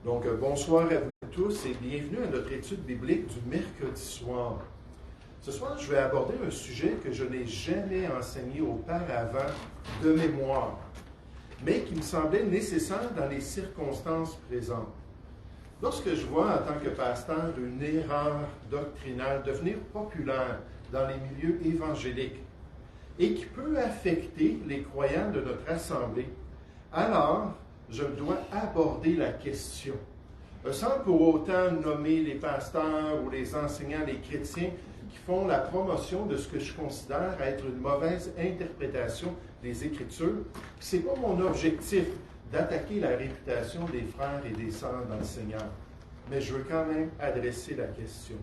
Bonsoir à vous tous et bienvenue à notre étude biblique du mercredi soir. Ce soir, je vais aborder un sujet que je n'ai jamais enseigné auparavant de mémoire, mais qui me semblait nécessaire dans les circonstances présentes. Lorsque je vois en tant que pasteur une erreur doctrinale devenir populaire dans les milieux évangéliques et qui peut affecter les croyants de notre assemblée, alors je dois aborder la question, sans pour autant nommer les pasteurs ou les enseignants, les chrétiens qui font la promotion de ce que je considère être une mauvaise interprétation des Écritures. Ce n'est pas mon objectif d'attaquer la réputation des frères et des sœurs dans le Seigneur, mais je veux quand même adresser la question.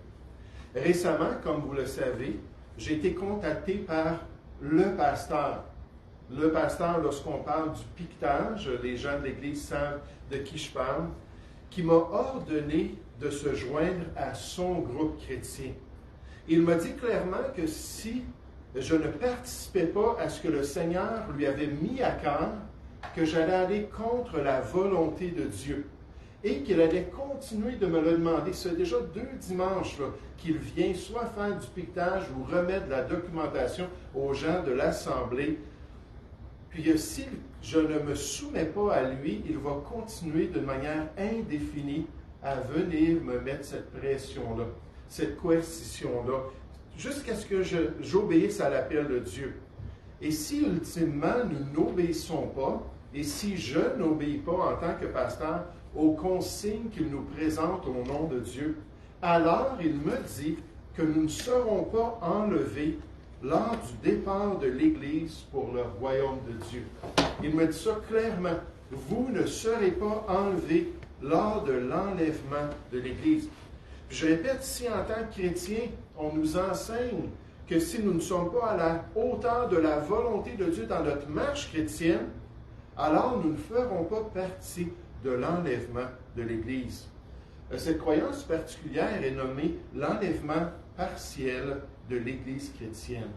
Récemment, comme vous le savez, j'ai été contacté par le pasteur. Le pasteur, lorsqu'on parle du piquetage, les gens de l'Église savent de qui je parle, qui m'a ordonné de se joindre à son groupe chrétien. Il m'a dit clairement que si je ne participais pas à ce que le Seigneur lui avait mis à cœur, que j'allais aller contre la volonté de Dieu et qu'il allait continuer de me le demander. C'est déjà 2 dimanches qu'il vient soit faire du piquetage ou remettre de la documentation aux gens de l'Assemblée. Puis si je ne me soumets pas à lui, il va continuer de manière indéfinie à venir me mettre cette pression-là, cette coercition-là, jusqu'à ce que j'obéisse à l'appel de Dieu. Et si ultimement nous n'obéissons pas, et si je n'obéis pas en tant que pasteur aux consignes qu'il nous présente au nom de Dieu, alors il me dit que nous ne serons pas enlevés lors du départ de l'Église pour le royaume de Dieu. Il me dit ça clairement. Vous ne serez pas enlevés lors de l'enlèvement de l'Église. Puis je répète, si en tant que chrétien, on nous enseigne que si nous ne sommes pas à la hauteur de la volonté de Dieu dans notre marche chrétienne, alors nous ne ferons pas partie de l'enlèvement de l'Église. Cette croyance particulière est nommée l'enlèvement partiel de l'Église chrétienne.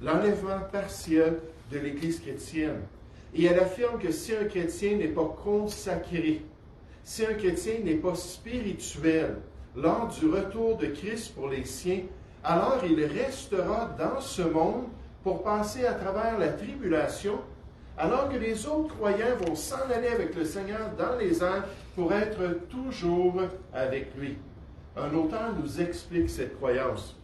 L'enlèvement partiel de l'Église chrétienne. Et elle affirme que si un chrétien n'est pas consacré, si un chrétien n'est pas spirituel lors du retour de Christ pour les siens, alors il restera dans ce monde pour passer à travers la tribulation, alors que les autres croyants vont s'en aller avec le Seigneur dans les airs pour être toujours avec lui. Un auteur nous explique cette croyance.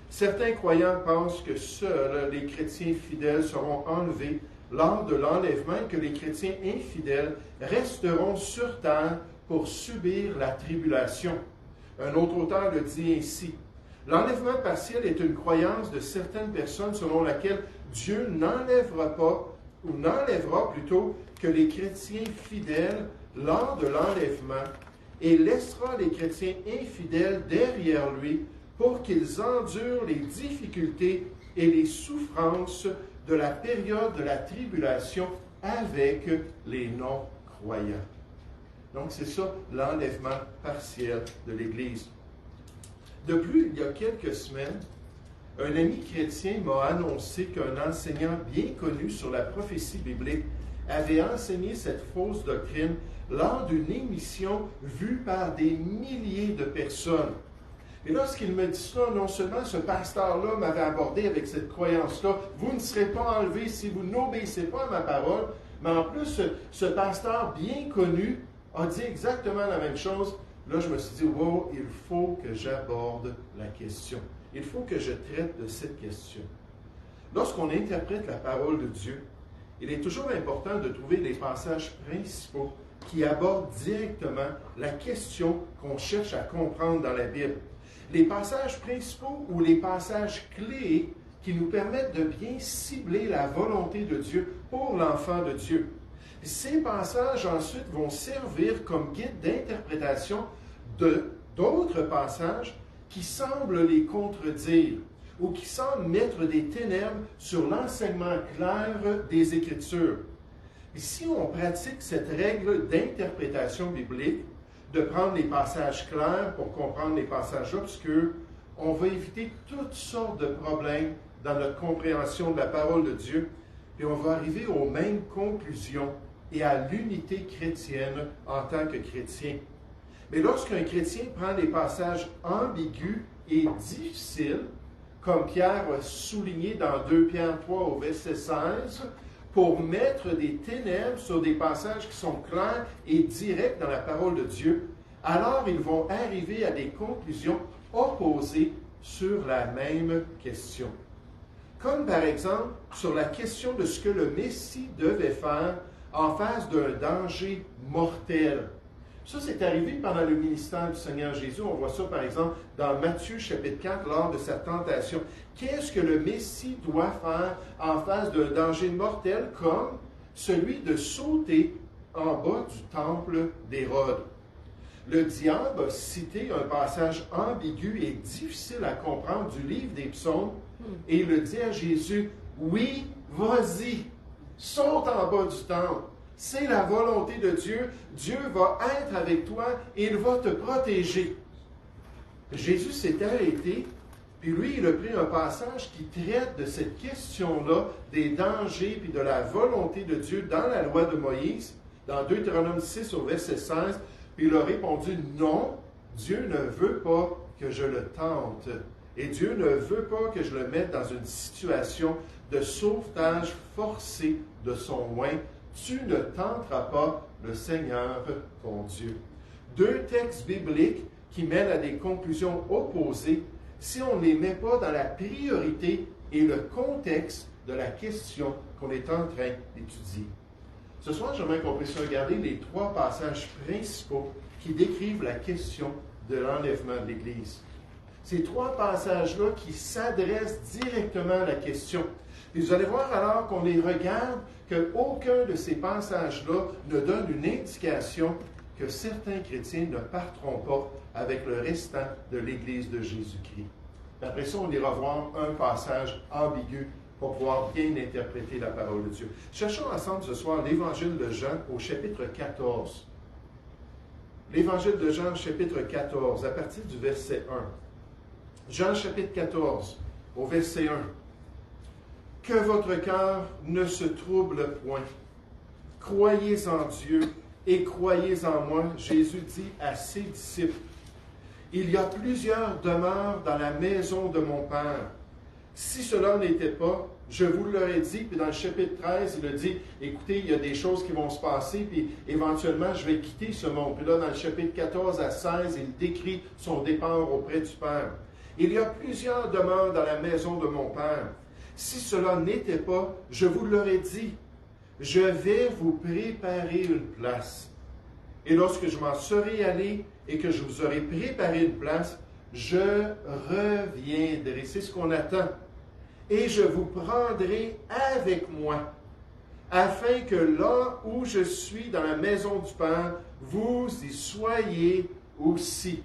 Certains croyants pensent que seuls les chrétiens fidèles seront enlevés lors de l'enlèvement et que les chrétiens infidèles resteront sur terre pour subir la tribulation. Un autre auteur le dit ainsi. L'enlèvement partiel est une croyance de certaines personnes selon laquelle Dieu n'enlèvera pas, ou n'enlèvera plutôt, que les chrétiens fidèles lors de l'enlèvement et laissera les chrétiens infidèles derrière lui pour qu'ils endurent les difficultés et les souffrances de la période de la tribulation avec les non-croyants. Donc c'est ça l'enlèvement partiel de l'Église. De plus, il y a quelques semaines, un ami chrétien m'a annoncé qu'un enseignant bien connu sur la prophétie biblique avait enseigné cette fausse doctrine lors d'une émission vue par des milliers de personnes. Et lorsqu'il me dit ça, non seulement ce pasteur-là m'avait abordé avec cette croyance-là, vous ne serez pas enlevés si vous n'obéissez pas à ma parole, mais en plus, ce pasteur bien connu a dit exactement la même chose. Là, je me suis dit, wow, il faut que j'aborde la question. Il faut que je traite de cette question. Lorsqu'on interprète la parole de Dieu, il est toujours important de trouver les passages principaux qui abordent directement la question qu'on cherche à comprendre dans la Bible. Les passages principaux ou les passages clés qui nous permettent de bien cibler la volonté de Dieu pour l'enfant de Dieu. Ces passages ensuite vont servir comme guide d'interprétation d'autres passages qui semblent les contredire ou qui semblent mettre des ténèbres sur l'enseignement clair des Écritures. Et si on pratique cette règle d'interprétation biblique, de prendre les passages clairs pour comprendre les passages obscurs, on va éviter toutes sortes de problèmes dans notre compréhension de la parole de Dieu, et on va arriver aux mêmes conclusions et à l'unité chrétienne en tant que chrétien. Mais lorsqu'un chrétien prend des passages ambigus et difficiles, comme Pierre a souligné dans 2 Pierre 3 au verset 16, pour mettre des ténèbres sur des passages qui sont clairs et directs dans la parole de Dieu, alors ils vont arriver à des conclusions opposées sur la même question. Comme par exemple sur la question de ce que le Messie devait faire en face d'un danger mortel. Ça, c'est arrivé pendant le ministère du Seigneur Jésus. On voit ça, par exemple, dans Matthieu chapitre 4, lors de sa tentation. Qu'est-ce que le Messie doit faire en face d'un danger mortel comme celui de sauter en bas du temple d'Hérode? Le diable a cité un passage ambigu et difficile à comprendre du livre des psaumes et il le dit à Jésus, « Oui, vas-y, saute en bas du temple. C'est la volonté de Dieu. Dieu va être avec toi et il va te protéger. » Jésus s'est arrêté, puis lui, il a pris un passage qui traite de cette question-là, des dangers puis de la volonté de Dieu dans la loi de Moïse, dans Deutéronome 6 au verset 16, puis il a répondu, « Non, Dieu ne veut pas que je le tente. Et Dieu ne veut pas que je le mette dans une situation de sauvetage forcé de son oin. Tu ne tenteras pas le Seigneur, ton Dieu. » Deux textes bibliques qui mènent à des conclusions opposées si on ne les met pas dans la priorité et le contexte de la question qu'on est en train d'étudier. Ce soir, j'aimerais qu'on puisse regarder les trois passages principaux qui décrivent la question de l'enlèvement de l'Église. Ces trois passages-là qui s'adressent directement à la question. Et vous allez voir alors qu'on les regarde, qu'aucun de ces passages-là ne donne une indication que certains chrétiens ne partiront pas avec le restant de l'Église de Jésus-Christ. Après ça, on ira voir un passage ambigu pour pouvoir bien interpréter la parole de Dieu. Cherchons ensemble ce soir l'Évangile de Jean au chapitre 14. L'Évangile de Jean, chapitre 14, à partir du verset 1. Jean, chapitre 14, au verset 1. « Que votre cœur ne se trouble point. Croyez en Dieu et croyez en moi. » Jésus dit à ses disciples. « Il y a plusieurs demeures dans la maison de mon Père. Si cela n'était pas, je vous l'aurais dit. » Puis dans le chapitre 13, il a dit, « Écoutez, il y a des choses qui vont se passer, puis éventuellement, je vais quitter ce monde. » Puis là, dans le chapitre 14 à 16, il décrit son départ auprès du Père. « Il y a plusieurs demeures dans la maison de mon Père. Si cela n'était pas, je vous l'aurais dit. Je vais vous préparer une place. Et lorsque je m'en serai allé et que je vous aurai préparé une place, je reviendrai. » C'est ce qu'on attend. « Et je vous prendrai avec moi, afin que là où je suis dans la maison du Père, vous y soyez aussi.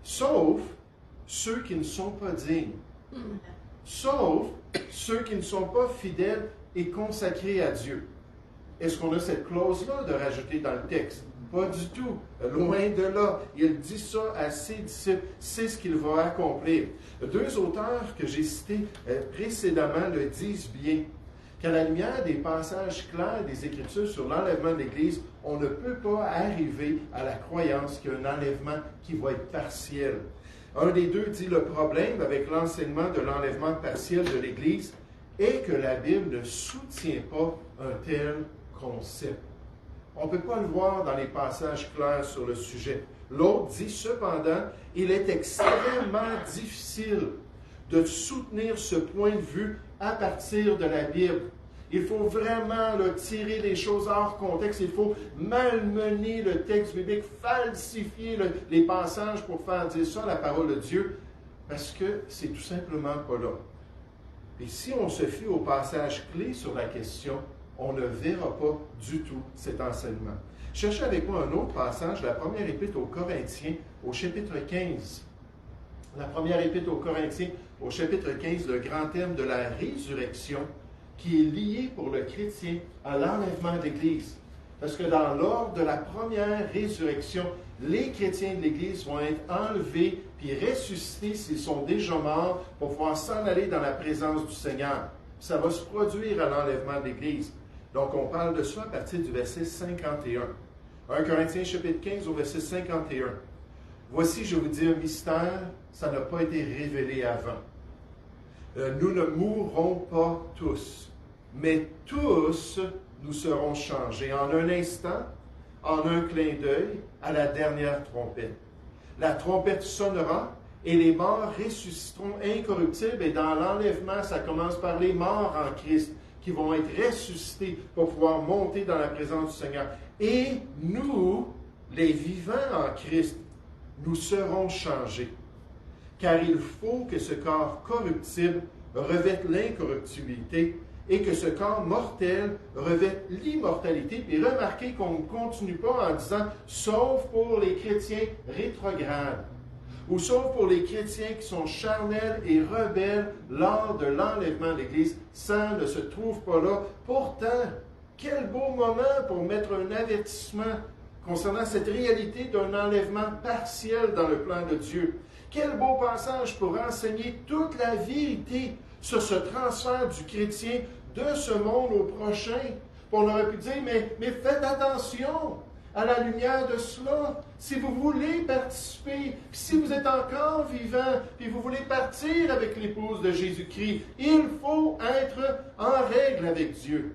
Sauf ceux qui ne sont pas dignes. Sauf ceux qui ne sont pas fidèles et consacrés à Dieu. » Est-ce qu'on a cette clause-là de rajouter dans le texte? Pas du tout. Loin de là. Il dit ça à ses disciples. C'est ce qu'il va accomplir. Deux auteurs que j'ai cités précédemment le disent bien. Qu'à la lumière des passages clairs des Écritures sur l'enlèvement de l'Église, on ne peut pas arriver à la croyance qu'il y a un enlèvement qui va être partiel. Un des deux dit le problème avec l'enseignement de l'enlèvement partiel de l'Église est que la Bible ne soutient pas un tel concept. On ne peut pas le voir dans les passages clairs sur le sujet. L'autre dit cependant, il est extrêmement difficile de soutenir ce point de vue à partir de la Bible. Il faut vraiment tirer les choses hors contexte. Il faut malmener le texte biblique, falsifier les passages pour faire dire ça la parole de Dieu, parce que c'est tout simplement pas là. Et si on se fie au passage clé sur la question, on ne verra pas du tout cet enseignement. Cherchez avec moi un autre passage, la première épître aux Corinthiens, au chapitre 15. La première épître aux Corinthiens, au chapitre 15, le grand thème de la résurrection, qui est lié pour le chrétien à l'enlèvement de l'Église. Parce que dans l'ordre de la première résurrection, les chrétiens de l'Église vont être enlevés puis ressuscités s'ils sont déjà morts pour pouvoir s'en aller dans la présence du Seigneur. Ça va se produire à l'enlèvement de l'Église. Donc, on parle de ça à partir du verset 51. 1 Corinthiens chapitre 15 au verset 51. Voici, je vous dis un mystère, ça n'a pas été révélé avant. Nous ne mourrons pas tous, mais tous nous serons changés en un instant, en un clin d'œil, à la dernière trompette. La trompette sonnera et les morts ressusciteront incorruptibles. Et dans l'enlèvement, ça commence par les morts en Christ qui vont être ressuscités pour pouvoir monter dans la présence du Seigneur. Et nous, les vivants en Christ, nous serons changés. Car il faut que ce corps corruptible revête l'incorruptibilité et que ce corps mortel revête l'immortalité. Et remarquez qu'on ne continue pas en disant « sauf pour les chrétiens rétrogrades » ou « sauf pour les chrétiens qui sont charnels et rebelles lors de l'enlèvement de l'Église ». Ça ne se trouve pas là. Pourtant, quel beau moment pour mettre un avertissement concernant cette réalité d'un enlèvement partiel dans le plan de Dieu. Quel beau passage pour enseigner toute la vérité sur ce transfert du chrétien de ce monde au prochain. On aurait pu dire, mais faites attention à la lumière de cela. Si vous voulez participer, puis si vous êtes encore vivant, puis vous voulez partir avec l'épouse de Jésus-Christ, il faut être en règle avec Dieu.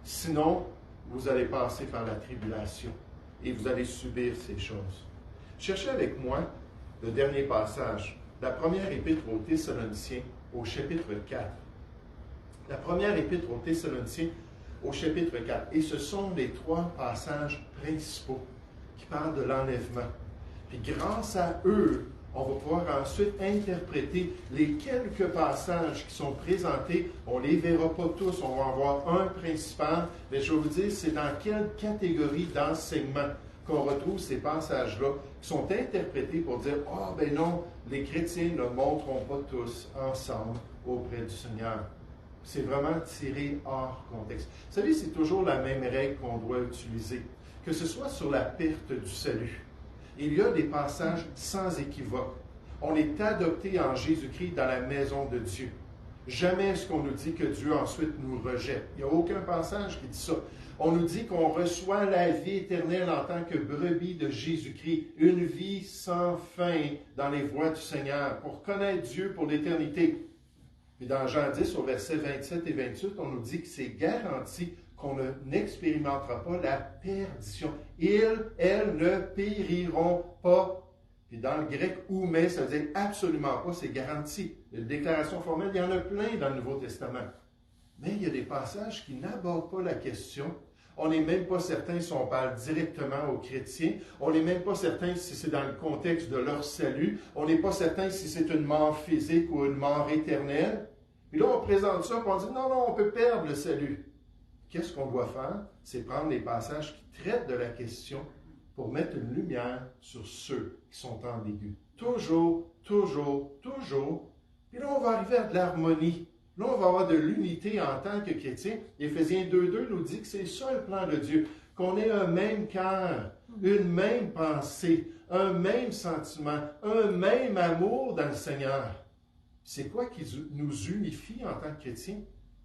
Sinon, vous allez passer par la tribulation et vous allez subir ces choses. Cherchez avec moi le dernier passage, la première épître aux Thessaloniciens, au chapitre 4. La première épître aux Thessaloniciens, au chapitre 4. Et ce sont les trois passages principaux qui parlent de l'enlèvement. Puis grâce à eux, on va pouvoir ensuite interpréter les quelques passages qui sont présentés. On ne les verra pas tous, on va en voir un principal, mais je vais vous dire, c'est dans quelle catégorie d'enseignement qu'on retrouve ces passages-là qui sont interprétés pour dire « Ah, ben non, les chrétiens ne monteront pas tous ensemble auprès du Seigneur. » C'est vraiment tiré hors contexte. Vous savez, c'est toujours la même règle qu'on doit utiliser, que ce soit sur la perte du salut. Il y a des passages sans équivoque. On est adopté en Jésus-Christ dans la maison de Dieu. Jamais est-ce qu'on nous dit que Dieu ensuite nous rejette. Il n'y a aucun passage qui dit ça. On nous dit qu'on reçoit la vie éternelle en tant que brebis de Jésus-Christ, une vie sans fin dans les voies du Seigneur, pour connaître Dieu pour l'éternité. Puis dans Jean 10, au verset 27 et 28, on nous dit que c'est garanti qu'on n'expérimentera pas la perdition. Elles ne périront pas. Puis dans le grec, oumé, ça veut dire absolument pas, c'est garanti. Une déclaration formelle, il y en a plein dans le Nouveau Testament. Mais il y a des passages qui n'abordent pas la question. On n'est même pas certain si on parle directement aux chrétiens. On n'est même pas certain si c'est dans le contexte de leur salut. On n'est pas certain si c'est une mort physique ou une mort éternelle. Puis là, on présente ça et on dit non, on peut perdre le salut. Qu'est-ce qu'on doit faire? C'est prendre les passages qui traitent de la question pour mettre une lumière sur ceux qui sont ambigus. Toujours. Puis là, on va arriver à de l'harmonie. Là, on va avoir de l'unité en tant que chrétien. Éphésiens 2.2 nous dit que c'est ça le plan de Dieu, qu'on ait un même cœur, une même pensée, un même sentiment, un même amour dans le Seigneur. C'est quoi qui nous unifie en tant que chrétiens?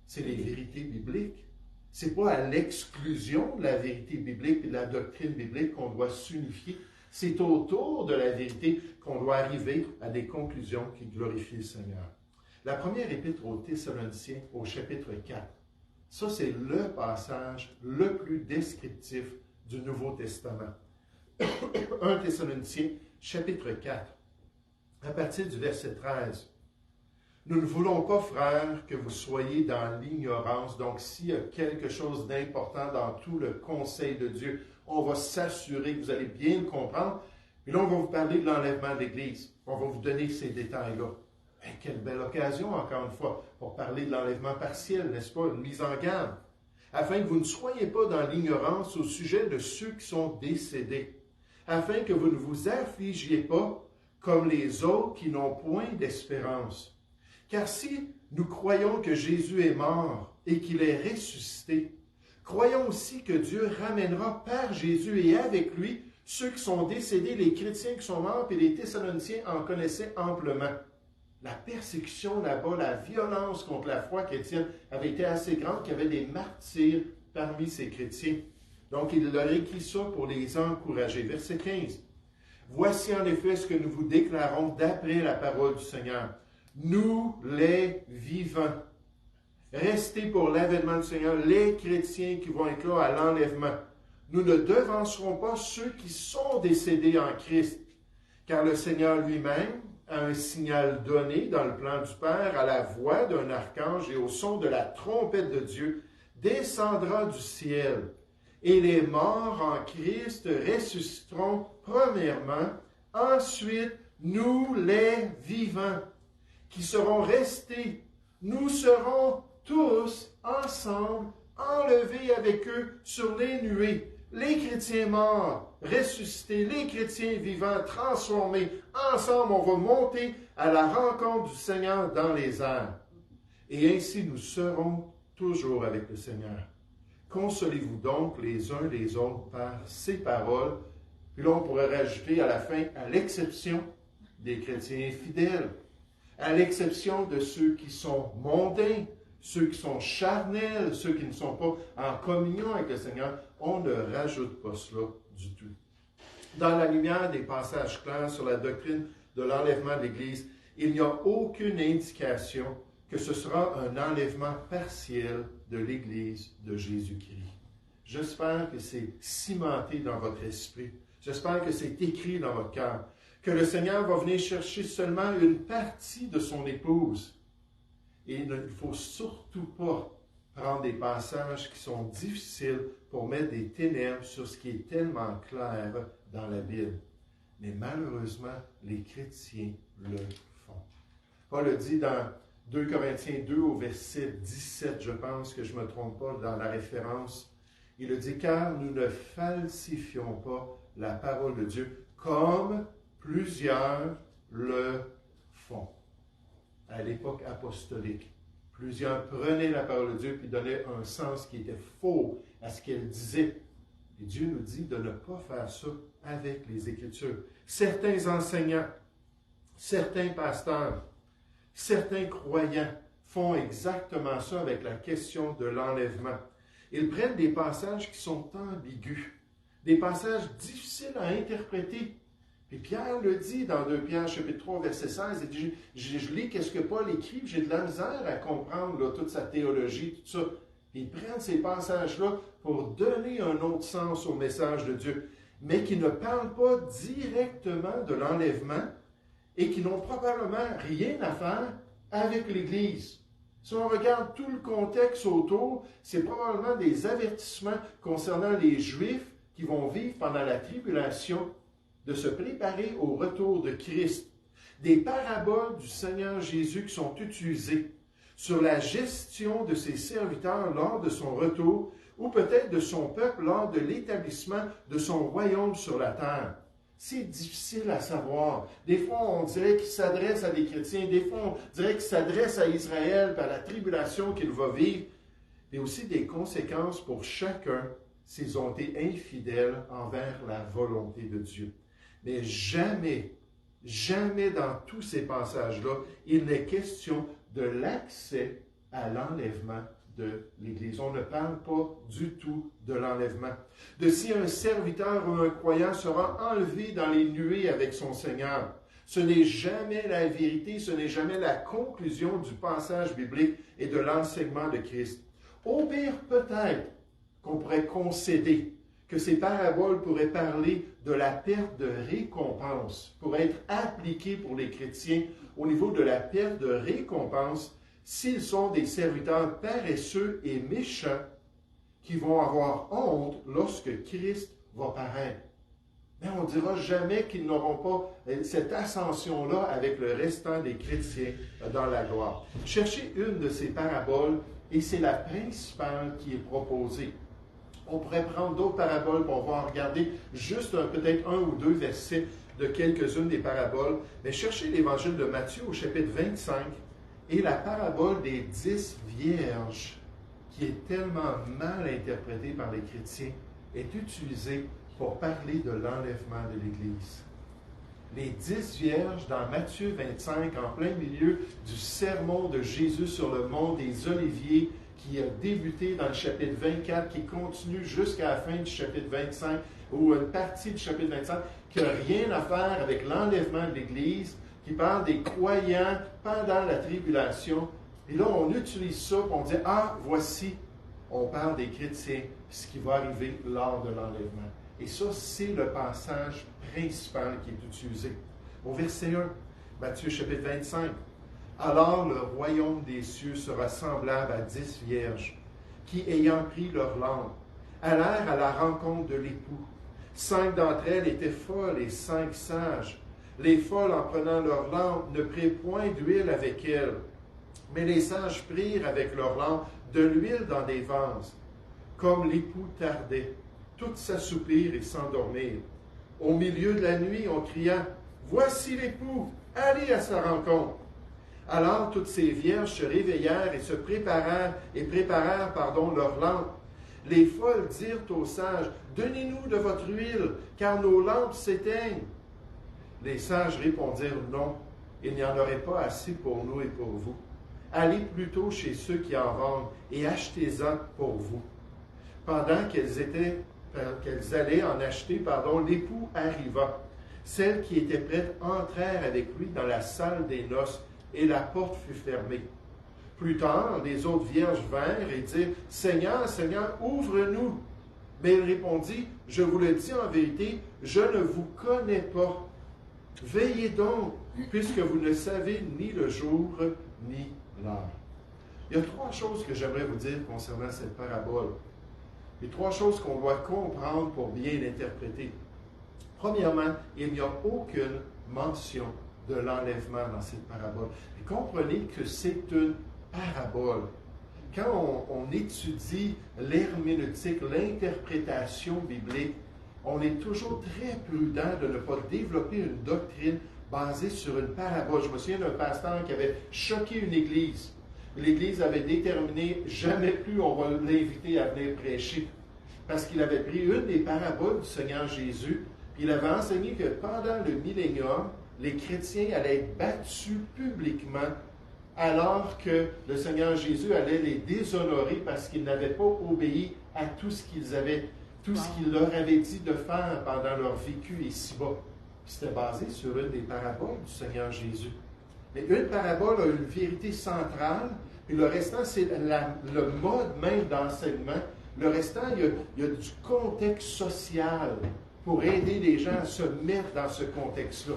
C'est les vérités bibliques. C'est pas à l'exclusion de la vérité biblique et de la doctrine biblique qu'on doit s'unifier. C'est autour de la vérité qu'on doit arriver à des conclusions qui glorifient le Seigneur. La première épître aux Thessaloniciens, au chapitre 4, ça c'est le passage le plus descriptif du Nouveau Testament. 1 Thessaloniciens, chapitre 4, à partir du verset 13. Nous ne voulons pas, frères, que vous soyez dans l'ignorance. Donc, s'il y a quelque chose d'important dans tout le conseil de Dieu, on va s'assurer que vous allez bien le comprendre. Et là, on va vous parler de l'enlèvement de l'Église. On va vous donner ces détails-là. Ben, quelle belle occasion, encore une fois, pour parler de l'enlèvement partiel, n'est-ce pas? Une mise en garde. Afin que vous ne soyez pas dans l'ignorance au sujet de ceux qui sont décédés. Afin que vous ne vous affligiez pas comme les autres qui n'ont point d'espérance. Car si nous croyons que Jésus est mort et qu'il est ressuscité, croyons aussi que Dieu ramènera par Jésus et avec lui ceux qui sont décédés, les chrétiens qui sont morts, et les Thessaloniciens en connaissaient amplement. La persécution là-bas, la violence contre la foi chrétienne avait été assez grande qu'il y avait des martyrs parmi ces chrétiens. Donc, il leur écrit ça pour les encourager. Verset 15. Voici en effet ce que nous vous déclarons d'après la parole du Seigneur. Nous, les vivants, restez pour l'avènement du Seigneur, les chrétiens qui vont être là à l'enlèvement. Nous ne devancerons pas ceux qui sont décédés en Christ, car le Seigneur lui-même a un signal donné dans le plan du Père à la voix d'un archange et au son de la trompette de Dieu, descendra du ciel. Et les morts en Christ ressusciteront premièrement, ensuite nous les vivants, qui seront restés, nous serons tous ensemble enlevés avec eux sur les nuées. Les chrétiens morts, ressuscités, les chrétiens vivants, transformés, ensemble, on va monter à la rencontre du Seigneur dans les airs. Et ainsi nous serons toujours avec le Seigneur. Consolez-vous donc les uns les autres par ces paroles. Puis là, on pourrait rajouter à la fin, à l'exception des chrétiens fidèles, à l'exception de ceux qui sont mondains, ceux qui sont charnels, ceux qui ne sont pas en communion avec le Seigneur, on ne rajoute pas cela du tout. Dans la lumière des passages clairs sur la doctrine de l'enlèvement de l'Église, il n'y a aucune indication que ce sera un enlèvement partiel de l'Église de Jésus-Christ. J'espère que c'est cimenté dans votre esprit. J'espère que c'est écrit dans votre cœur. Que le Seigneur va venir chercher seulement une partie de son épouse. Et il ne faut surtout pas prendre des passages qui sont difficiles pour mettre des ténèbres sur ce qui est tellement clair dans la Bible. Mais malheureusement, les chrétiens le font. Paul le dit dans 2 Corinthiens 2 au verset 17, je pense que je ne me trompe pas dans la référence. Il le dit, car nous ne falsifions pas la parole de Dieu comme plusieurs le font. À l'époque apostolique, plusieurs prenaient la parole de Dieu et donnaient un sens qui était faux à ce qu'elle disait. Et Dieu nous dit de ne pas faire ça avec les Écritures. Certains enseignants, certains pasteurs, certains croyants font exactement ça avec la question de l'enlèvement. Ils prennent des passages qui sont ambigus, des passages difficiles à interpréter. Et Pierre le dit dans 2 Pierre chapitre 3, verset 16, il dit, je lis qu'est-ce que Paul écrit, j'ai de la misère à comprendre là, toute sa théologie, tout ça. Ils prennent ces passages-là pour donner un autre sens au message de Dieu, mais qui ne parlent pas directement de l'enlèvement et qui n'ont probablement rien à faire avec l'Église. Si on regarde tout le contexte autour, c'est probablement des avertissements concernant les Juifs qui vont vivre pendant la tribulation, de se préparer au retour de Christ. Des paraboles du Seigneur Jésus qui sont utilisées sur la gestion de ses serviteurs lors de son retour, ou peut-être de son peuple lors de l'établissement de son royaume sur la terre. C'est difficile à savoir. Des fois, on dirait qu'il s'adresse à des chrétiens, des fois, on dirait qu'il s'adresse à Israël par la tribulation qu'il va vivre, mais aussi des conséquences pour chacun s'ils ont été infidèles envers la volonté de Dieu. Mais jamais, jamais dans tous ces passages-là, il n'est question de l'accès à l'enlèvement de l'Église. On ne parle pas du tout de l'enlèvement. De si un serviteur ou un croyant sera enlevé dans les nuées avec son Seigneur. Ce n'est jamais la vérité, ce n'est jamais la conclusion du passage biblique et de l'enseignement de Christ. Au pire, peut-être qu'on pourrait concéder que ces paraboles pourraient parler de la perte de récompense, pourraient être appliquées pour les chrétiens au niveau de la perte de récompense s'ils sont des serviteurs paresseux et méchants qui vont avoir honte lorsque Christ va paraître. Mais on ne dira jamais qu'ils n'auront pas cette ascension-là avec le restant des chrétiens dans la gloire. Cherchez une de ces paraboles et c'est la principale qui est proposée. On pourrait prendre d'autres paraboles, on va en regarder juste peut-être un ou deux versets de quelques-unes des paraboles. Mais cherchez l'évangile de Matthieu au chapitre 25 et la parabole des 10 vierges, qui est tellement mal interprétée par les chrétiens, est utilisée pour parler de l'enlèvement de l'Église. Les 10 vierges dans Matthieu 25, en plein milieu du sermon de Jésus sur le mont des Oliviers, qui a débuté dans le chapitre 24, qui continue jusqu'à la fin du chapitre 25, ou une partie du chapitre 25, qui n'a rien à faire avec l'enlèvement de l'Église, qui parle des croyants pendant la tribulation. Et là, on utilise ça, puis on dit, ah, voici, on parle des chrétiens, ce qui va arriver lors de l'enlèvement. Et ça, c'est le passage principal qui est utilisé. Au verset 1, Matthieu chapitre 25. Alors le royaume des cieux sera semblable à 10 vierges qui, ayant pris leur lampe, allèrent à la rencontre de l'époux. 5 d'entre elles étaient folles et 5 sages. Les folles, en prenant leur lampe, ne prirent point d'huile avec elles, mais les sages prirent avec leur lampe de l'huile dans des vases. Comme l'époux tardait, toutes s'assoupirent et s'endormirent. Au milieu de la nuit, on cria, « Voici l'époux, allez à sa rencontre. » Alors toutes ces vierges se réveillèrent et se préparèrent leurs lampes. Les folles dirent aux sages, « Donnez-nous de votre huile, car nos lampes s'éteignent. » Les sages répondirent, « Non, il n'y en aurait pas assez pour nous et pour vous. Allez plutôt chez ceux qui en vendent et achetez-en pour vous. » Pendant qu'elles allaient en acheter, l'époux arriva. Celles qui étaient prêtes entrèrent avec lui dans la salle des noces, et la porte fut fermée. Plus tard, les autres vierges vinrent et dirent, « Seigneur, Seigneur, ouvre-nous. » Mais il répondit, « Je vous le dis en vérité, je ne vous connais pas. Veillez donc, puisque vous ne savez ni le jour ni l'heure. » Il y a 3 choses que j'aimerais vous dire concernant cette parabole. Les 3 choses qu'on doit comprendre pour bien l'interpréter. Premièrement, il n'y a aucune mention de l'enlèvement dans cette parabole. Et comprenez que c'est une parabole. Quand on étudie l'herméneutique, l'interprétation biblique, on est toujours très prudent de ne pas développer une doctrine basée sur une parabole. Je me souviens d'un pasteur qui avait choqué une église. L'église avait déterminé jamais plus on va l'inviter à venir prêcher. Parce qu'il avait pris une des paraboles du Seigneur Jésus, puis il avait enseigné que pendant le millénium, les chrétiens allaient être battus publiquement alors que le Seigneur Jésus allait les déshonorer parce qu'ils n'avaient pas obéi à tout ce qu'il leur avait dit de faire pendant leur vécu ici-bas. C'était basé sur une des paraboles du Seigneur Jésus. Mais une parabole a une vérité centrale, et le restant, c'est le mode même d'enseignement. Le restant, il y a du contexte social pour aider les gens à se mettre dans ce contexte-là.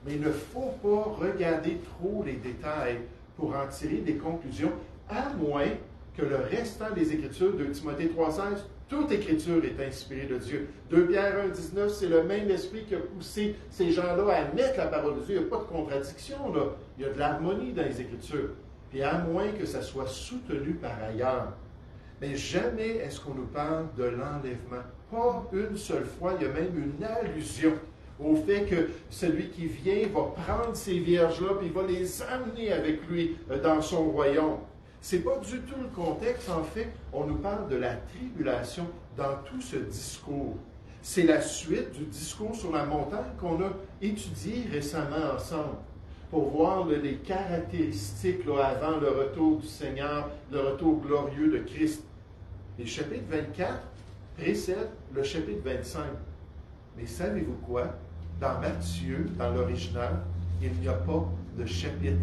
Mais il ne faut pas regarder trop les détails pour en tirer des conclusions, à moins que le restant des Écritures, 2 Timothée 3,16, toute Écriture est inspirée de Dieu. 2 Pierre 1,19, c'est le même esprit qui a poussé ces gens-là à mettre la parole de Dieu. Il n'y a pas de contradiction, là. Il y a de l'harmonie dans les Écritures. Puis à moins que ça soit soutenu par ailleurs. Mais jamais est-ce qu'on nous parle de l'enlèvement. Pas une seule fois, il y a même une allusion au fait que celui qui vient va prendre ces vierges-là et il va les amener avec lui dans son royaume. Ce n'est pas du tout le contexte, en fait. On nous parle de la tribulation dans tout ce discours. C'est la suite du discours sur la montagne qu'on a étudié récemment ensemble pour voir les caractéristiques avant le retour du Seigneur, le retour glorieux de Christ. Le chapitre 24 précède le chapitre 25. Mais savez-vous quoi? Dans Matthieu, dans l'original, il n'y a pas de chapitre.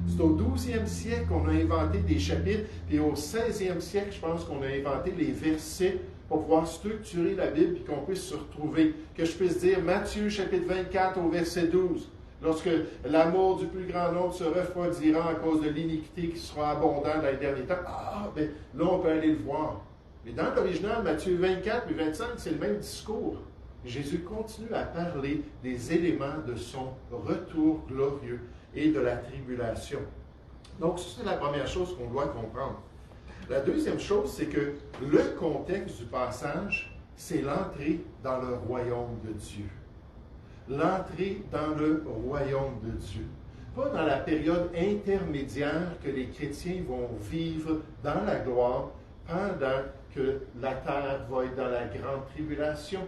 C'est au 12e siècle qu'on a inventé des chapitres, puis au 16e siècle, je pense qu'on a inventé les versets pour pouvoir structurer la Bible et qu'on puisse se retrouver. Que je puisse dire Matthieu, chapitre 24, au verset 12. Lorsque l'amour du plus grand nombre se refroidira à cause de l'iniquité qui sera abondante dans les derniers temps, ben, là, on peut aller le voir. Mais dans l'original, Matthieu 24 et 25, c'est le même discours. Jésus continue à parler des éléments de son retour glorieux et de la tribulation. Donc, ça, c'est la première chose qu'on doit comprendre. La deuxième chose, c'est que le contexte du passage, c'est l'entrée dans le royaume de Dieu. L'entrée dans le royaume de Dieu. Pas dans la période intermédiaire que les chrétiens vont vivre dans la gloire pendant que la terre va être dans la grande tribulation.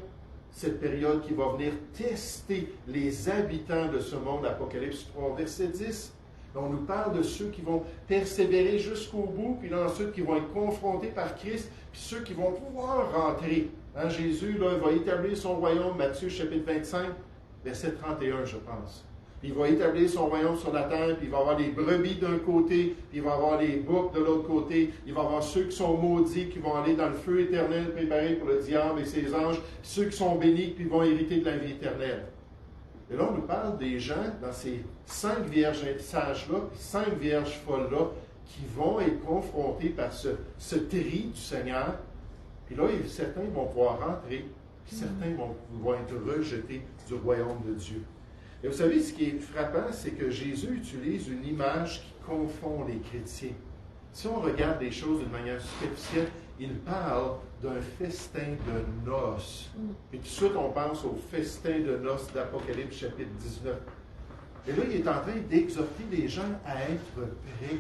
Cette période qui va venir tester les habitants de ce monde, Apocalypse 3, verset 10. On nous parle de ceux qui vont persévérer jusqu'au bout, puis là, ensuite qui vont être confrontés par Christ, puis ceux qui vont pouvoir rentrer. Hein, Jésus là, va établir son royaume, Matthieu chapitre 25, verset 31, je pense. Puis il va établir son royaume sur la terre, puis il va avoir les brebis d'un côté, puis il va avoir les boucs de l'autre côté. Il va avoir ceux qui sont maudits, qui vont aller dans le feu éternel préparé pour le diable et ses anges, puis ceux qui sont bénis, puis vont hériter de la vie éternelle. Et là, on nous parle des gens, dans ces 5 vierges sages-là, puis 5 vierges folles-là, qui vont être confrontés par ce tri du Seigneur. Puis là, certains vont pouvoir rentrer, puis certains vont être rejetés du royaume de Dieu. Et vous savez, ce qui est frappant, c'est que Jésus utilise une image qui confond les chrétiens. Si on regarde les choses d'une manière superficielle, il parle d'un festin de noces. Et tout de suite, on pense au festin de noces d'Apocalypse chapitre 19. Et là, il est en train d'exhorter les gens à être prêts.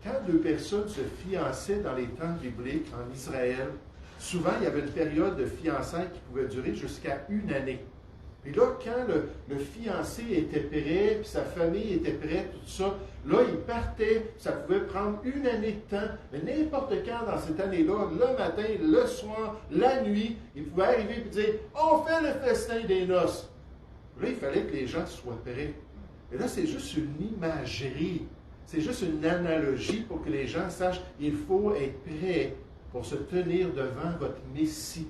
Quand 2 personnes se fiançaient dans les temps bibliques en Israël, souvent, il y avait une période de fiançailles qui pouvait durer jusqu'à 1 année. Puis là, quand le fiancé était prêt, puis sa famille était prête, tout ça, là, il partait, ça pouvait prendre 1 année de temps, mais n'importe quand dans cette année-là, le matin, le soir, la nuit, il pouvait arriver et dire « On fait le festin des noces ». Là, il fallait que les gens soient prêts. Et là, c'est juste une imagerie, c'est juste une analogie pour que les gens sachent qu'il faut être prêt pour se tenir devant votre Messie.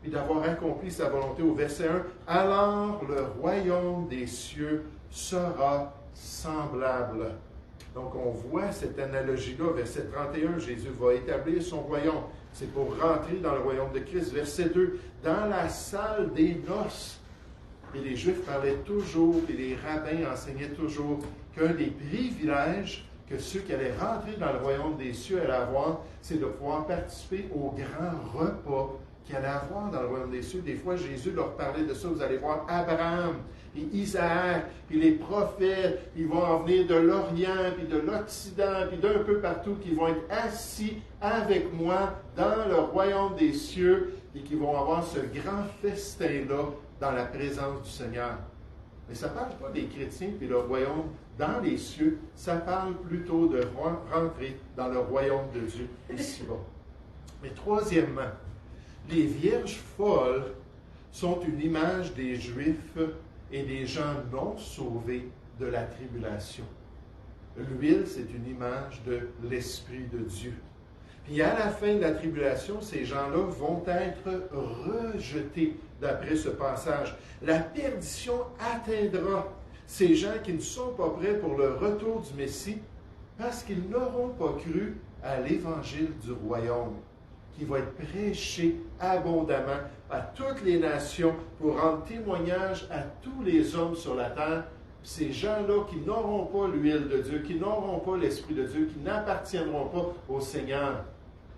Et d'avoir accompli sa volonté au verset 1, « Alors le royaume des cieux sera semblable. » Donc on voit cette analogie-là, verset 31, Jésus va établir son royaume. C'est pour rentrer dans le royaume de Christ. Verset 2, « Dans la salle des noces. » Et les Juifs parlaient toujours, et les rabbins enseignaient toujours qu'un des privilèges que ceux qui allaient rentrer dans le royaume des cieux allaient avoir, c'est de pouvoir participer au grand repas qu'il allait avoir dans le royaume des cieux. Des fois, Jésus leur parlait de ça. Vous allez voir Abraham, puis Isaac, puis les prophètes, ils vont en venir de l'Orient, puis de l'Occident, puis d'un peu partout, qui vont être assis avec moi dans le royaume des cieux, et qui vont avoir ce grand festin-là dans la présence du Seigneur. Mais ça ne parle pas des chrétiens puis le royaume dans les cieux, ça parle plutôt de rentrer dans le royaume de Dieu ici-bas. Mais troisièmement, les vierges folles sont une image des Juifs et des gens non sauvés de la tribulation. L'huile, c'est une image de l'Esprit de Dieu. Puis à la fin de la tribulation, ces gens-là vont être rejetés d'après ce passage. La perdition atteindra ces gens qui ne sont pas prêts pour le retour du Messie parce qu'ils n'auront pas cru à l'évangile du royaume, qui va être prêché abondamment à toutes les nations pour rendre témoignage à tous les hommes sur la terre. Ces gens-là qui n'auront pas l'huile de Dieu, qui n'auront pas l'Esprit de Dieu, qui n'appartiendront pas au Seigneur.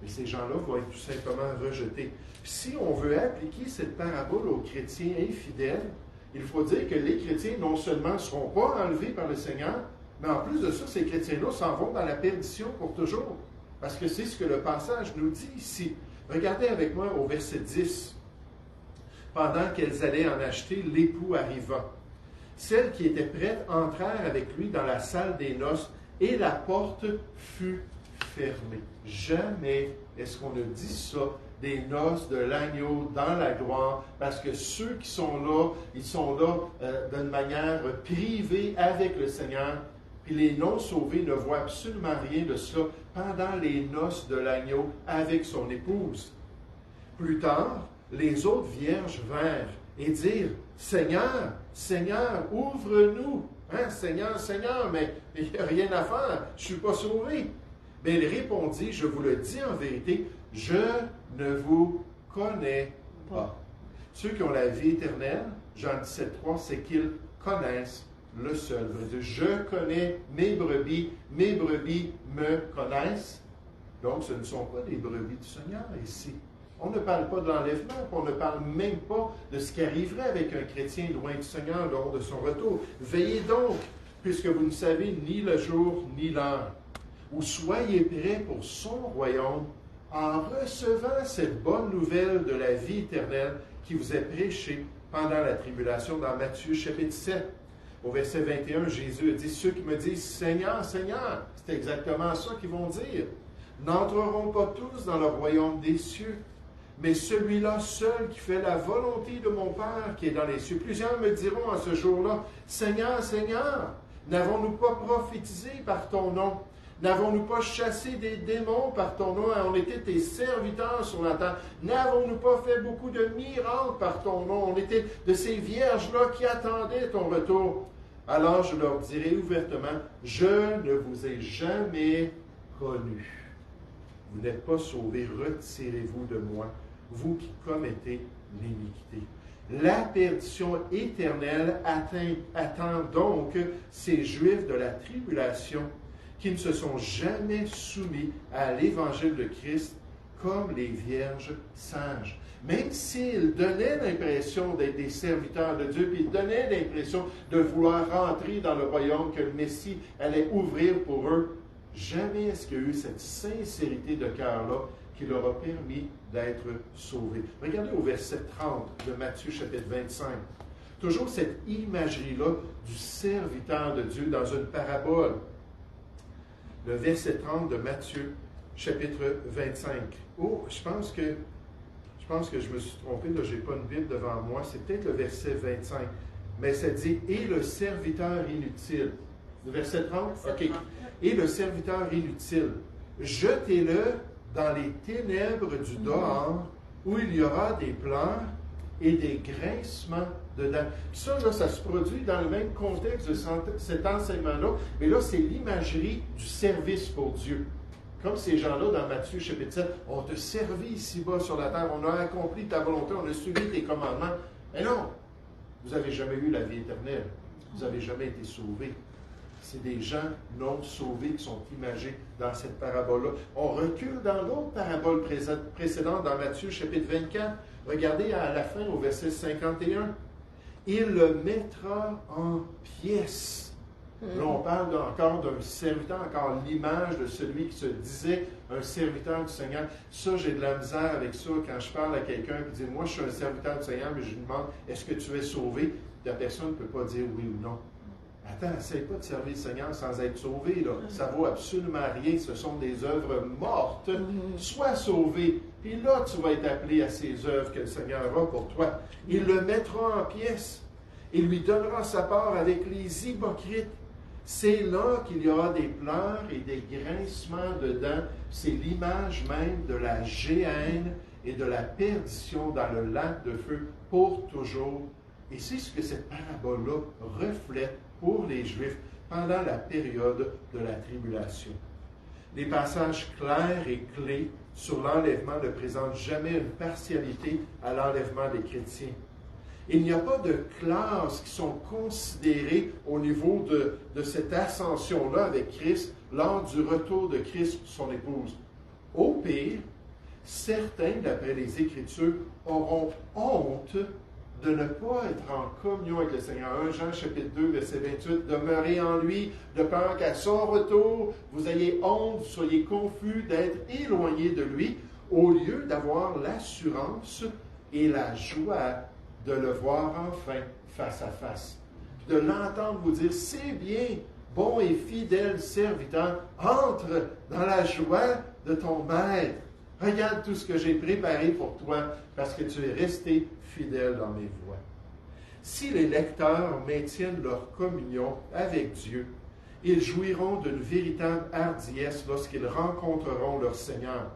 Mais ces gens-là vont être tout simplement rejetés. Si on veut appliquer cette parabole aux chrétiens infidèles, il faut dire que les chrétiens non seulement ne seront pas enlevés par le Seigneur, mais en plus de ça, ces chrétiens-là s'en vont dans la perdition pour toujours. Parce que c'est ce que le passage nous dit ici. Regardez avec moi au verset 10. Pendant qu'elles allaient en acheter, l'époux arriva. Celles qui étaient prêtes entrèrent avec lui dans la salle des noces et la porte fut fermée. Jamais est-ce qu'on a dit ça des noces de l'agneau dans la gloire, parce que ceux qui sont là, ils sont là d'une manière privée avec le Seigneur, puis les non-sauvés ne voient absolument rien de cela pendant les noces de l'agneau avec son épouse. Plus tard, les autres vierges vinrent et dirent, « Seigneur, Seigneur, ouvre-nous! Hein, Seigneur, Seigneur, mais il n'y a rien à faire, je ne suis pas sauvé. » Mais il répondit, « Je vous le dis en vérité, je ne vous connais pas. » Ceux qui ont la vie éternelle, Jean 17,3, c'est qu'ils connaissent le seul. Je connais mes brebis me connaissent. Donc, ce ne sont pas des brebis du Seigneur ici. On ne parle pas de l'enlèvement, on ne parle même pas de ce qui arriverait avec un chrétien loin du Seigneur lors de son retour. Veillez donc, puisque vous ne savez ni le jour ni l'heure, ou soyez prêts pour son royaume en recevant cette bonne nouvelle de la vie éternelle qui vous est prêchée pendant la tribulation dans Matthieu chapitre 7. Au verset 21, Jésus a dit, ceux qui me disent Seigneur, Seigneur, c'est exactement ça qu'ils vont dire, n'entreront pas tous dans le royaume des cieux, mais celui-là seul qui fait la volonté de mon Père qui est dans les cieux. Plusieurs me diront à ce jour-là, Seigneur, Seigneur, n'avons-nous pas prophétisé par ton nom? N'avons-nous pas chassé des démons par ton nom? On était tes serviteurs sur la terre. N'avons-nous pas fait beaucoup de miracles par ton nom? On était de ces vierges-là qui attendaient ton retour. Alors je leur dirai ouvertement, je ne vous ai jamais connus. Vous n'êtes pas sauvés, retirez-vous de moi, vous qui commettez l'iniquité. La perdition éternelle attend donc ces Juifs de la tribulation qui ne se sont jamais soumis à l'évangile de Christ comme les vierges sages. Même s'ils donnaient l'impression d'être des serviteurs de Dieu, puis ils donnaient l'impression de vouloir rentrer dans le royaume que le Messie allait ouvrir pour eux, jamais est-ce qu'il y a eu cette sincérité de cœur-là qui leur a permis d'être sauvés. Regardez au verset 30 de Matthieu chapitre 25. Toujours cette imagerie-là du serviteur de Dieu dans une parabole. Le verset 30 de Matthieu chapitre 25. Oh, je pense que je me suis trompé, là, je n'ai pas une Bible devant moi, c'est peut-être le verset 25. Mais ça dit, et le serviteur inutile. Le verset 30? OK. Et le serviteur inutile, jetez-le dans les ténèbres du dehors, où il y aura des pleurs et des grincements dedans. Puis ça, là, ça se produit dans le même contexte de cet enseignement-là, mais là, c'est l'imagerie du service pour Dieu. Comme ces gens-là dans Matthieu chapitre 7, on te servi ici-bas sur la terre, on a accompli ta volonté, on a suivi tes commandements. Mais non, vous n'avez jamais eu la vie éternelle. Vous n'avez jamais été sauvés. C'est des gens non sauvés qui sont imagés dans cette parabole-là. On recule dans l'autre parabole précédente, dans Matthieu chapitre 24. Regardez à la fin, au verset 51. Il le mettra en pièces. Là, on parle encore d'un serviteur, encore l'image de celui qui se disait un serviteur du Seigneur. Ça, j'ai de la misère avec ça quand je parle à quelqu'un qui dit, moi, je suis un serviteur du Seigneur, mais je lui demande, est-ce que tu es sauvé? La personne ne peut pas dire oui ou non. Attends, essaye pas de servir le Seigneur sans être sauvé, là. Ça vaut absolument rien. Ce sont des œuvres mortes. Sois sauvé. Puis là, tu vas être appelé à ces œuvres que le Seigneur a pour toi. Il le mettra en pièces. Il lui donnera sa part avec les hypocrites. C'est là qu'il y aura des pleurs et des grincements dedans. C'est l'image même de la géhenne et de la perdition dans le lac de feu pour toujours. Et c'est ce que cette parabole-là reflète pour les Juifs pendant la période de la tribulation. Les passages clairs et clés sur l'enlèvement ne présentent jamais une partialité à l'enlèvement des chrétiens. Il n'y a pas de classes qui sont considérées au niveau de cette ascension-là avec Christ lors du retour de Christ pour son épouse. Au pire, certains, d'après les Écritures, auront honte de ne pas être en communion avec le Seigneur. 1 Jean chapitre 2, verset 28, « Demeurez en lui, de peur qu'à son retour, vous ayez honte, vous soyez confus d'être éloignés de lui, au lieu d'avoir l'assurance et la joie de le voir enfin face à face. » De l'entendre vous dire, « C'est bien, bon et fidèle serviteur, entre dans la joie de ton maître. Regarde tout ce que j'ai préparé pour toi, parce que tu es resté fidèle dans mes voies. » Si les lecteurs maintiennent leur communion avec Dieu, ils jouiront d'une véritable hardiesse lorsqu'ils rencontreront leur Seigneur.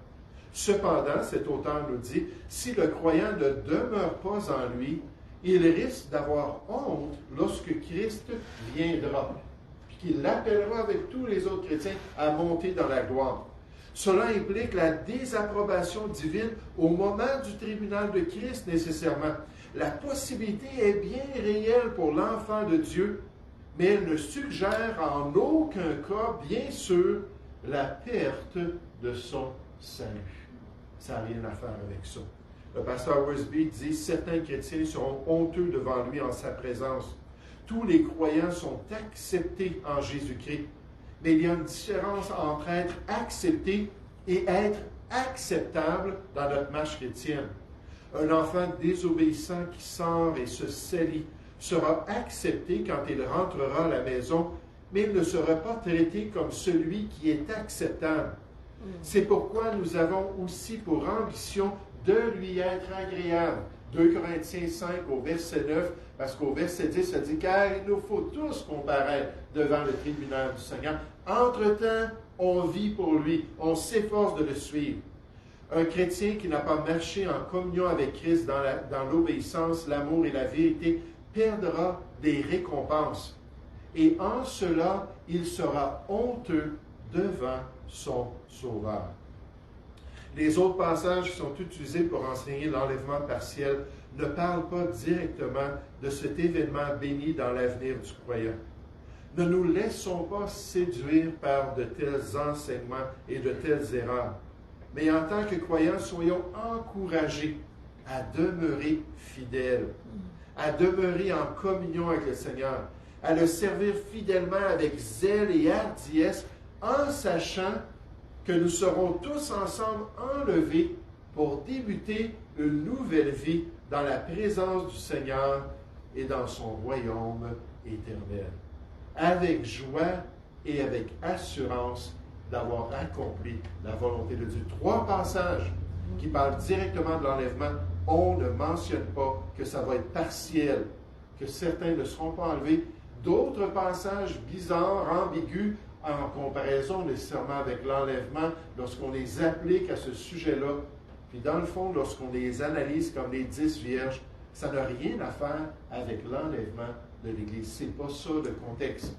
Cependant, cet auteur nous dit, si le croyant ne demeure pas en lui, il risque d'avoir honte lorsque Christ viendra, puis qu'il l'appellera avec tous les autres chrétiens à monter dans la gloire. Cela implique la désapprobation divine au moment du tribunal de Christ nécessairement. La possibilité est bien réelle pour l'enfant de Dieu, mais elle ne suggère en aucun cas, bien sûr, la perte de son salut. Ça n'a rien à faire avec ça. Le pasteur Westby dit « Certains chrétiens seront honteux devant lui en sa présence. Tous les croyants sont acceptés en Jésus-Christ. Mais il y a une différence entre être accepté et être acceptable dans notre marche chrétienne. Un enfant désobéissant qui sort et se salit sera accepté quand il rentrera à la maison, mais il ne sera pas traité comme celui qui est acceptable. C'est pourquoi nous avons aussi pour ambition de lui être agréable. 2 Corinthiens 5 au verset 9, parce qu'au verset 10, ça dit « Car il nous faut tous comparaître devant le tribunal du Seigneur. Entre-temps, on vit pour lui, on s'efforce de le suivre. » Un chrétien qui n'a pas marché en communion avec Christ dans l'obéissance, l'amour et la vérité perdra des récompenses. Et en cela, il sera honteux devant son Sauveur. Les autres passages qui sont utilisés pour enseigner l'enlèvement partiel ne parlent pas directement de cet événement béni dans l'avenir du croyant. Ne nous laissons pas séduire par de tels enseignements et de telles erreurs. Mais en tant que croyants, soyons encouragés à demeurer fidèles, à demeurer en communion avec le Seigneur, à le servir fidèlement avec zèle et hardiesse, en sachant que nous serons tous ensemble enlevés pour débuter une nouvelle vie dans la présence du Seigneur et dans son royaume éternel. Avec joie et avec assurance d'avoir accompli la volonté de Dieu. 3 passages qui parlent directement de l'enlèvement. On ne mentionne pas que ça va être partiel, que certains ne seront pas enlevés. D'autres passages bizarres, ambigus, en comparaison nécessairement avec l'enlèvement, lorsqu'on les applique à ce sujet-là, puis dans le fond, lorsqu'on les analyse comme les 10 vierges, ça n'a rien à faire avec l'enlèvement de l'Église. Ce n'est pas ça le contexte.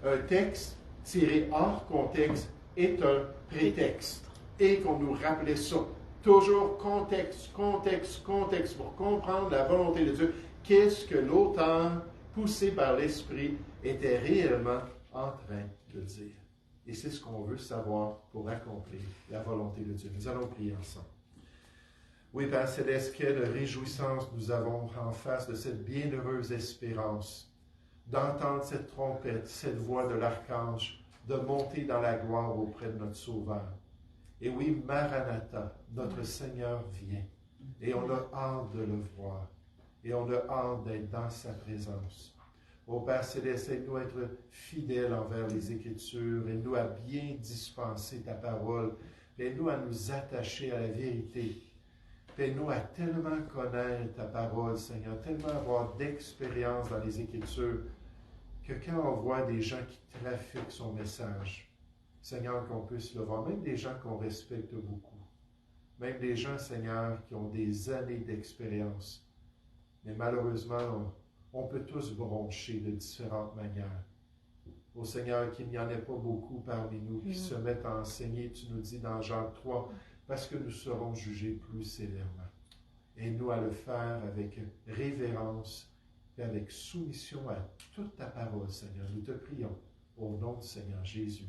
Un texte tiré hors contexte est un prétexte. Et qu'on nous rappelait ça. Toujours contexte, contexte, contexte, pour comprendre la volonté de Dieu. Qu'est-ce que l'auteur, poussé par l'Esprit, était réellement en train de dire. Et c'est ce qu'on veut savoir pour accomplir la volonté de Dieu. Nous allons prier ensemble. Oui, Père Céleste, quelle réjouissance nous avons en face de cette bienheureuse espérance d'entendre cette trompette, cette voix de l'archange, de monter dans la gloire auprès de notre Sauveur. Et oui, Maranatha, notre Seigneur vient. Et on a hâte de le voir. Et on a hâte d'être dans sa présence. Ô Père Céleste, aide-nous à être fidèles envers les Écritures, aide-nous à bien dispenser ta parole, aide-nous à nous attacher à la vérité, aide-nous à tellement connaître ta parole, Seigneur, tellement avoir d'expérience dans les Écritures, que quand on voit des gens qui trafiquent son message, Seigneur, qu'on puisse le voir, même des gens qu'on respecte beaucoup, même des gens, Seigneur, qui ont des années d'expérience, mais malheureusement, on peut tous broncher de différentes manières. Ô Seigneur, qu'il n'y en ait pas beaucoup parmi nous qui se mettent à enseigner, tu nous dis dans Jean 3, parce que nous serons jugés plus sévèrement. Aide-nous à le faire avec révérence et avec soumission à toute ta parole, Seigneur. Nous te prions au nom du Seigneur Jésus.